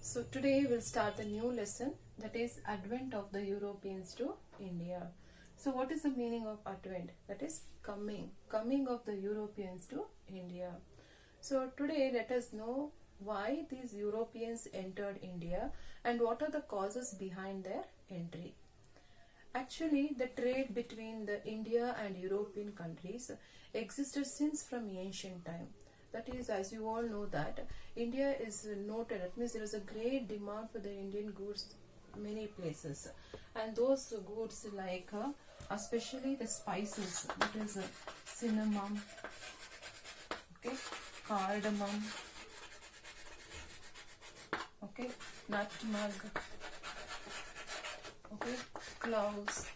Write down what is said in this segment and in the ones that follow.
So today we'll start the new lesson, that is Advent of the Europeans to India. So what is the meaning of Advent? That is coming of the Europeans to India. So today let us know why these Europeans entered India and what are the causes behind their entry. Actually, the trade between the India and European countries existed since from ancient time. That is, as you all know, that India is noted. That means there is a great demand for the Indian goods many places, and those goods like especially the spices. That is cinnamon, okay, cardamom, okay, nutmeg, okay, cloves.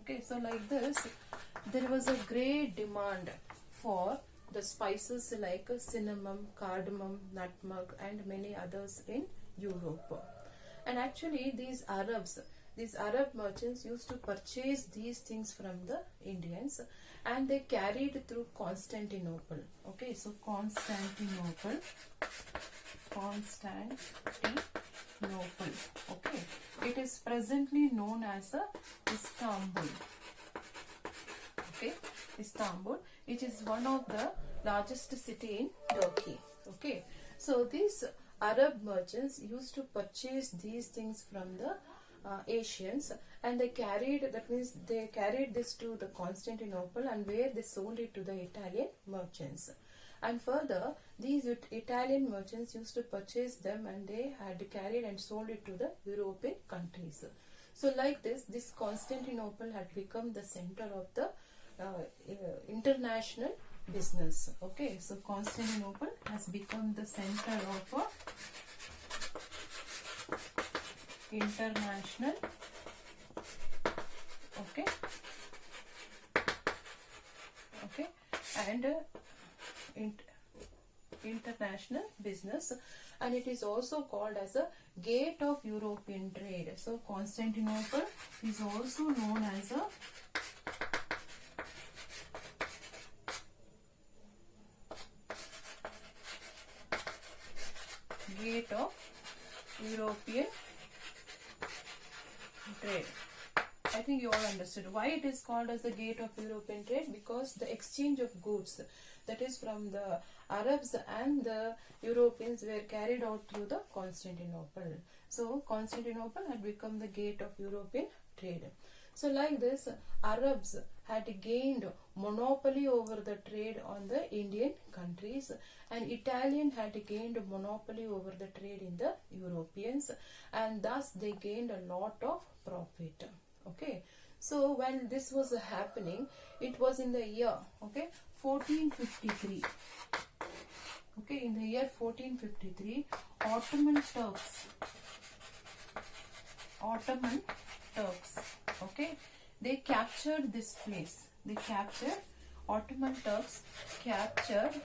Okay, so like this, there was a great demand for the spices like cinnamon, cardamom, nutmeg, and many others in Europe. And actually, these Arab merchants used to purchase these things from the Indians, and they carried through Constantinople. Okay, so Constantinople. Okay, it is presently known as Istanbul. Okay, Istanbul, it is one of the largest city in Turkey. Okay, so these Arab merchants used to purchase these things from the Asians, and they carried, that means they carried this to the Constantinople, and where they sold it to the Italian merchants. And further, these Italian merchants used to purchase them, and they had carried and sold it to the European countries. So like this Constantinople had become the center of the international business. Okay, so Constantinople has become the center of international, okay, and international business, and it is also called as a gate of European trade. So Constantinople is also known as a gate of European trade. I think you all understood why it is called as the gate of European trade, because the exchange of goods, that is from the Arabs and the Europeans, were carried out through the Constantinople. So Constantinople had become the gate of European trade. So like this, Arabs had gained monopoly over the trade on the Indian countries, and Italian had gained monopoly over the trade in the Europeans, and thus they gained a lot of profit. Okay, so when this was happening, it was in the year 1453. Okay, in the year 1453, Ottoman Turks, okay, they captured this place. Ottoman Turks captured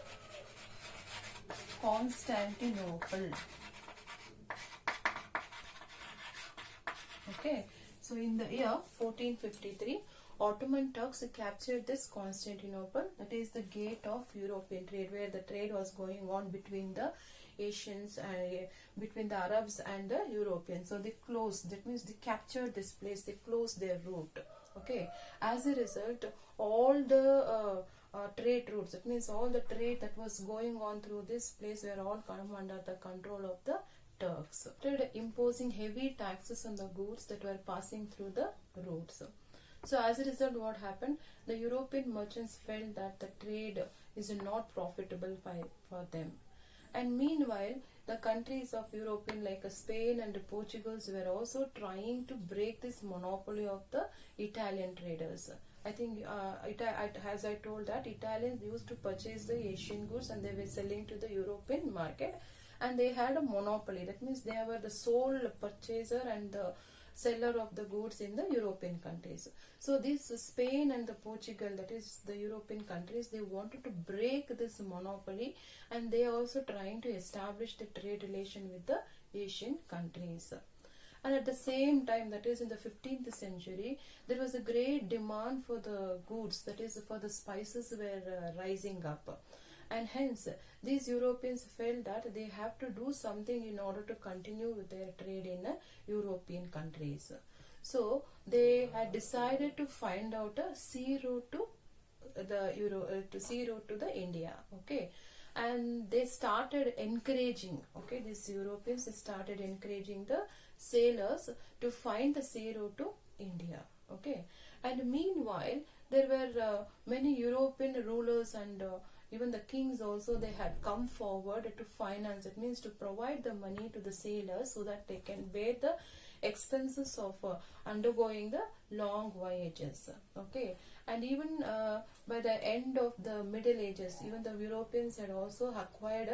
Constantinople. Okay, so in the year 1453, Ottoman Turks captured this Constantinople, that is the gate of European trade, where the trade was going on between the Asians and between the Arabs and the Europeans. So they closed, that means they captured this place, they closed their route. Okay, as a result, all the trade routes, that means all the trade that was going on through this place were all come under the control of the Turks, imposing heavy taxes on the goods that were passing through the routes. So as a result, what happened? The European merchants felt that the trade is not profitable for them. And meanwhile, the countries of European like Spain and Portugal were also trying to break this monopoly of the Italian traders. I think, as I told, that Italians used to purchase the Asian goods and they were selling to the European market, and they had a monopoly. That means they were the sole purchaser and the seller of the goods in the European countries. So this Spain and the Portugal, that is the European countries, they wanted to break this monopoly, and they are also trying to establish the trade relation with the Asian countries. And at the same time, that is in the 15th century, there was a great demand for the goods, that is for the spices were rising up. and hence these Europeans felt that they have to do something in order to continue with their trade in European countries. So they had decided to find out a sea route to the India. Okay, and they started encouraging, okay, these Europeans started encouraging the sailors to find the sea route to India. Okay, and meanwhile there were many European rulers and even the kings also, they had come forward to finance, it means to provide the money to the sailors so that they can bear the expenses of undergoing the long voyages. Okay, and even by the end of the Middle Ages, even the Europeans had also acquired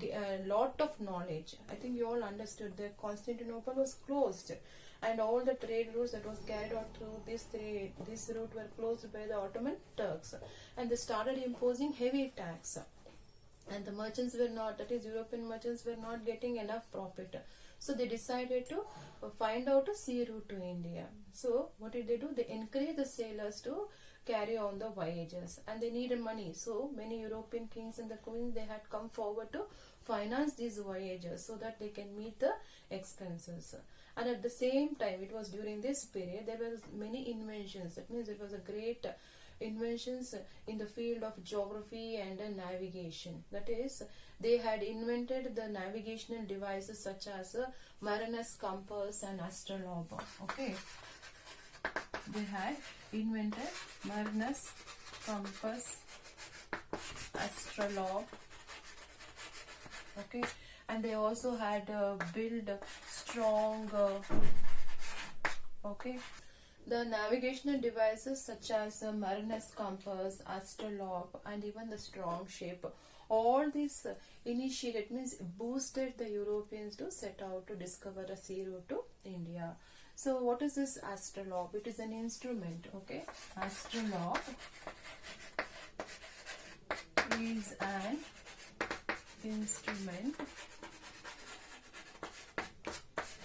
a lot of knowledge. I think you all understood that Constantinople was closed, and all the trade routes that was carried out through this route were closed by the Ottoman Turks, and they started imposing heavy tax, and the merchants were not, that is European merchants were not getting enough profit. So they decided to find out a sea route to India. So what did they do? They encouraged the sailors to carry on the voyages, and they needed money. So many European kings and the queens, they had come forward to finance these voyages so that they can meet the expenses. And at the same time, it was during this period there were many inventions. That means it was a great inventions in the field of geography and navigation. That is, they had invented the navigational devices such as a mariner's compass and astrolabe. Okay, they had invented mariner's compass, astrolabe. Okay, and they also had built strong okay, the navigational devices such as the mariner's compass, astrolabe, and even the strong ship. All these initiated, means boosted the Europeans to set out to discover a sea route to India. So what is this astrolabe? It is an instrument. Okay, astrolabe is an instrument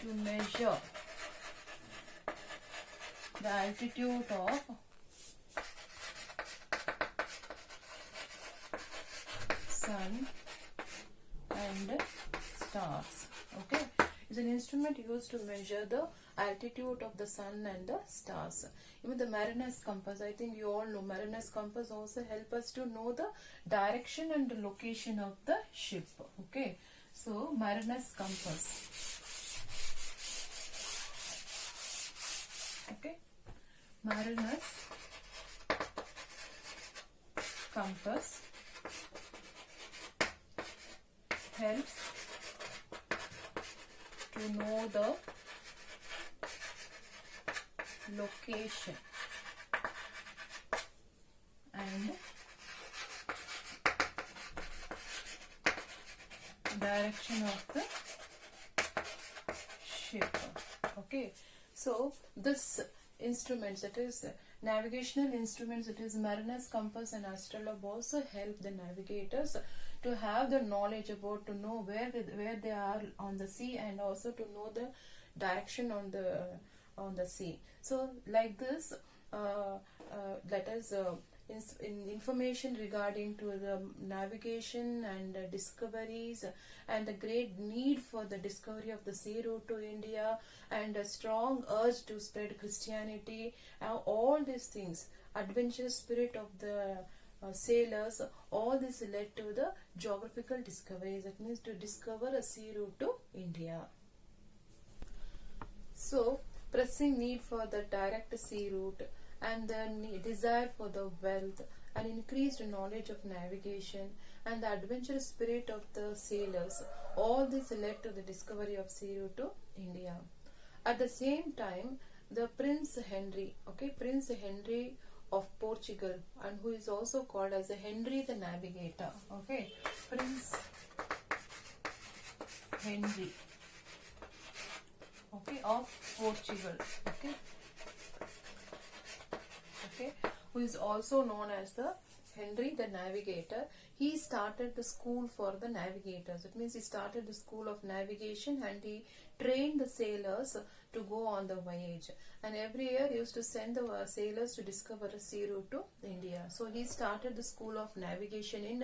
to measure the altitude of sun and stars. Okay, it's an instrument used to measure the altitude of the sun and the stars. Even the mariner's compass, I think you all know, mariner's compass also help us to know the direction and the location of the ship. Okay, so mariner's compass. Okay, mariner's compass helps to know the location and direction of the ship. Okay, so this instruments, that is navigational instruments, it is mariner's compass and astrolabe, also help the navigators to have the knowledge about, to know where they are on the sea, and also to know the direction on the sea. So like this, let us in information regarding to the navigation and discoveries, and the great need for the discovery of the sea route to India, and a strong urge to spread Christianity, all these things, adventurous spirit of the sailors, all this led to the geographical discoveries. That means to discover a sea route to India. So pressing need for the direct sea route, and the desire for the wealth, and increased knowledge of navigation, and the adventurous spirit of the sailors, all this led to the discovery of sea route to India. At the same time, the Prince Henry, okay, Prince Henry of Portugal, and who is also called as Henry the Navigator, okay, Prince Henry, okay, of Portugal, okay, who is also known as the Henry the Navigator. He started the school for the navigators. It means he started the school of navigation, and he trained the sailors to go on the voyage. And every year he used to send the sailors to discover a sea route to India. So he started the school of navigation in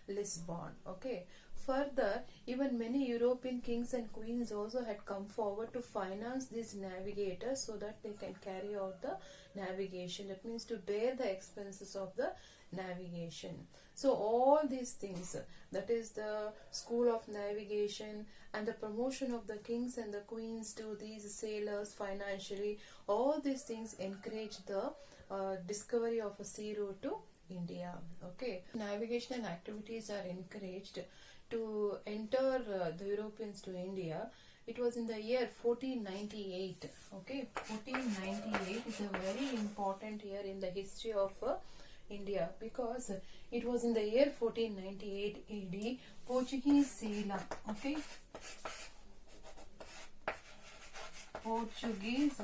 Lisbon. Okay. Further, even many European kings and queens also had come forward to finance these navigators so that they can carry out the navigation. That means to bear the expenses of the navigation. So all these things, that is the school of navigation and the promotion of the kings and the queens to these sailors financially, all these things encourage the discovery of a sea route to India. Okay, navigational activities are encouraged to enter the Europeans to India. It was in the year 1498. Okay, 1498 is a very important year in the history of India, because it was in the year 1498 AD Portuguese sailor. Okay, Portuguese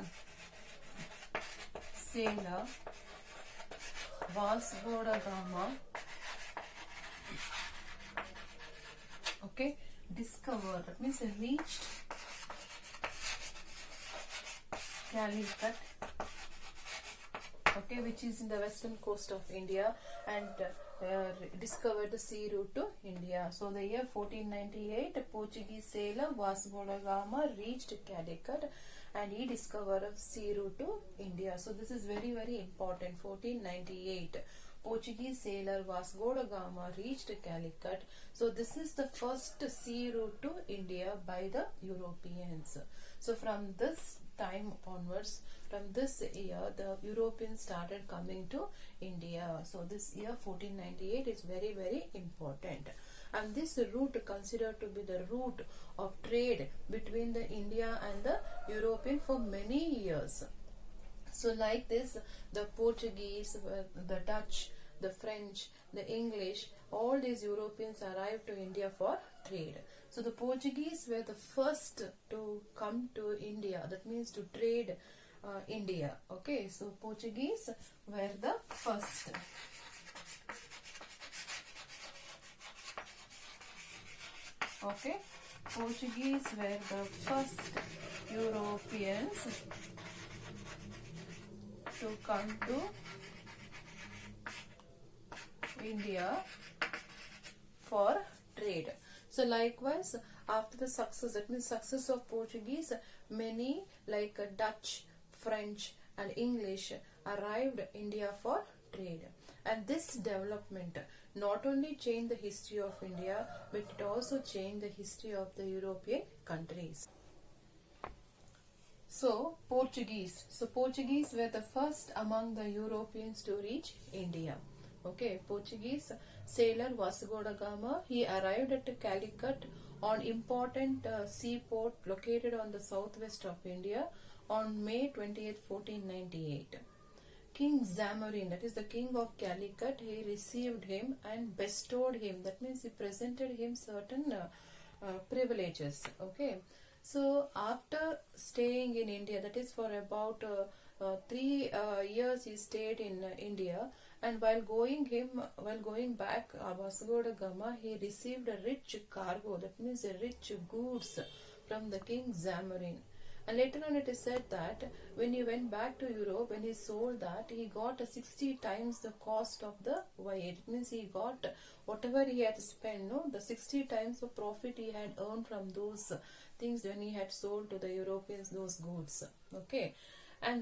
sailor Vasco da Gama, okay, discovered, that means reached Calicut, okay, which is in the western coast of India, and discovered the sea route to India. So the year 1498, a Portuguese sailor Vasco da Gama reached Calicut and he discovered a sea route to India. So this is very, very important. 1498, Portuguese sailor Vasco da Gama reached Calicut. So this is the first sea route to India by the Europeans. So from this time onwards, from this year, the Europeans started coming to India. So this year 1498 is very, very important. And this route considered to be the route of trade between the India and the European for many years. So like this, the Portuguese, the Dutch, the French, the English, all these Europeans arrived to India for trade. So the Portuguese were the first to come to India, that means to trade India. Okay, so Portuguese were the first. Okay, Portuguese were the first Europeans to come to India for trade. So likewise, after the success, that means success of Portuguese, many like Dutch, French and English arrived India for trade. And this development not only changed the history of India, but it also changed the history of the European countries. So Portuguese were the first among the Europeans to reach India. Okay, Portuguese sailor Vasco da Gama, he arrived at Calicut on important seaport located on the southwest of India on May 20th, 1498. King Zamorin, that is the king of Calicut, he received him and bestowed him, that means he presented him certain privileges. Okay, so after staying in India, that is for about 3 years he stayed in India, and while going back, Vasco da Gama, he received a rich cargo, that means a rich goods from the king Zamorin. And later on it is said that when he went back to Europe, when he sold that, he got 60 times the cost of the voyage. It means he got whatever he had spent, no, the 60 times the profit he had earned from those things when he had sold to the Europeans those goods. Okay, and